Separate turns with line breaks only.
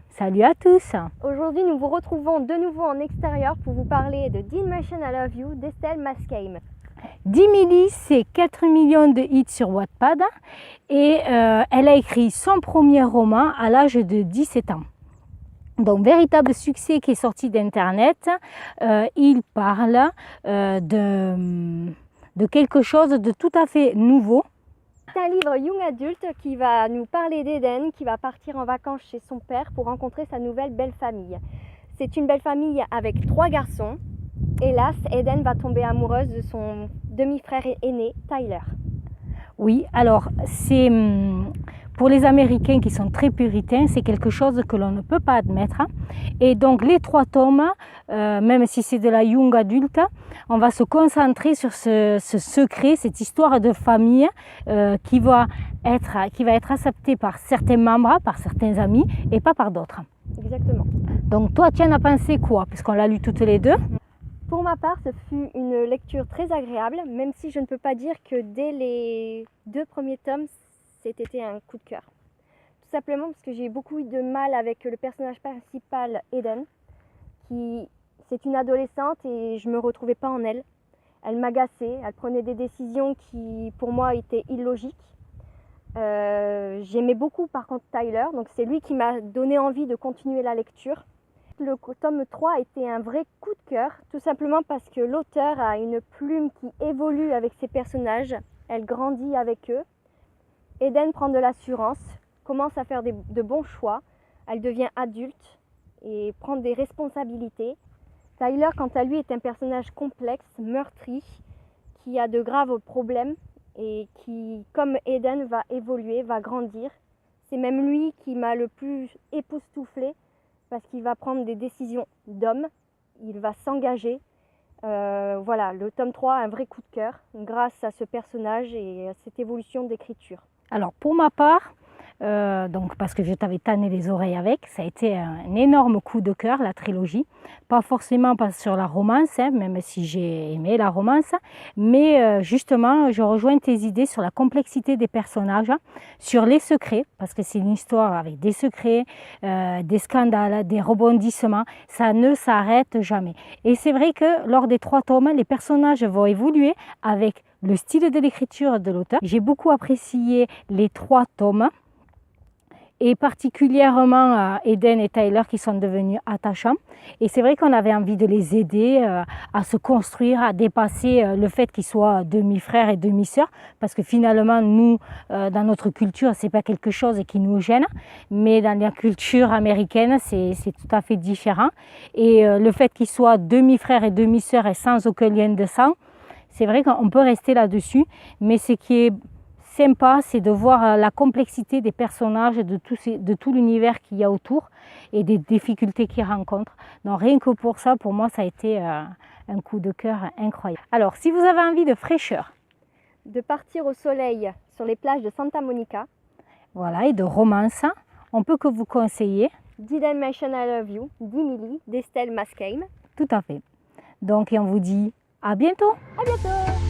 Salut à tous.
Aujourd'hui, nous vous retrouvons de nouveau en extérieur pour vous parler de Dean Mission I Love You d'Estelle Mascame.
Dimily, c'est 4 millions de hits sur Wattpad et elle a écrit son premier roman à l'âge de 17 ans. Donc, véritable succès qui est sorti d'Internet. Il parle de quelque chose de tout à fait nouveau.
C'est un livre young adulte qui va nous parler d'Eden qui va partir en vacances chez son père pour rencontrer sa nouvelle belle famille. C'est une belle famille avec 3 garçons. Hélas, Eden va tomber amoureuse de son demi-frère aîné, Tyler.
Oui, alors c'est pour les Américains qui sont très puritains, c'est quelque chose que l'on ne peut pas admettre. Et donc les 3 tomes, même si c'est de la young adulte, on va se concentrer sur ce secret, cette histoire de famille qui va être acceptée par certains membres, par certains amis et pas par d'autres.
Exactement.
Donc toi, tu en as pensé quoi? Puisqu'on l'a lu toutes les deux.
Pour ma part, ce fut une lecture très agréable, même si je ne peux pas dire que dès les 2 premiers tomes, c'était un coup de cœur. Tout simplement parce que j'ai beaucoup eu de mal avec le personnage principal, Eden, c'est une adolescente et je ne me retrouvais pas en elle. Elle m'agaçait, elle prenait des décisions qui pour moi étaient illogiques. J'aimais beaucoup par contre Tyler, donc c'est lui qui m'a donné envie de continuer la lecture. Le tome 3 a été un vrai coup de cœur, tout simplement parce que l'auteur a une plume qui évolue avec ses personnages, elle grandit avec eux. Eden prend de l'assurance, commence à faire de bons choix, elle devient adulte et prend des responsabilités. Tyler, quant à lui, est un personnage complexe, meurtri, qui a de graves problèmes et qui, comme Eden, va évoluer, va grandir. C'est même lui qui m'a le plus époustouflée parce qu'il va prendre des décisions d'homme, il va s'engager. Voilà, le tome 3 a un vrai coup de cœur grâce à ce personnage et à cette évolution d'écriture.
Alors pour ma part, donc parce que je t'avais tanné les oreilles avec, ça a été un énorme coup de cœur, la trilogie. Pas forcément sur la romance, même si j'ai aimé la romance, mais justement, je rejoins tes idées sur la complexité des personnages, sur les secrets, parce que c'est une histoire avec des secrets, des scandales, des rebondissements, ça ne s'arrête jamais. Et c'est vrai que lors des 3 tomes, les personnages vont évoluer avec le style de l'écriture de l'auteur. J'ai beaucoup apprécié les 3 tomes. Et particulièrement Eden et Tyler qui sont devenus attachants. Et c'est vrai qu'on avait envie de les aider à se construire, à dépasser le fait qu'ils soient demi-frères et demi-sœurs, parce que finalement, nous, dans notre culture, c'est pas quelque chose qui nous gêne, mais dans la culture américaine, c'est tout à fait différent. Et le fait qu'ils soient demi-frères et demi-sœurs et sans aucun lien de sang, c'est vrai qu'on peut rester là-dessus, mais ce qui est sympa, c'est de voir la complexité des personnages, de tout l'univers qu'il y a autour et des difficultés qu'ils rencontrent. Donc rien que pour ça, pour moi, ça a été un coup de cœur incroyable. Alors, si vous avez envie de fraîcheur,
de partir au soleil sur les plages de Santa Monica,
voilà, et de romance, on peut que vous conseiller
Dean Mission I Love You, Dimily d'Estelle Mascame.
Tout à fait. Donc, on vous dit à bientôt.
À bientôt.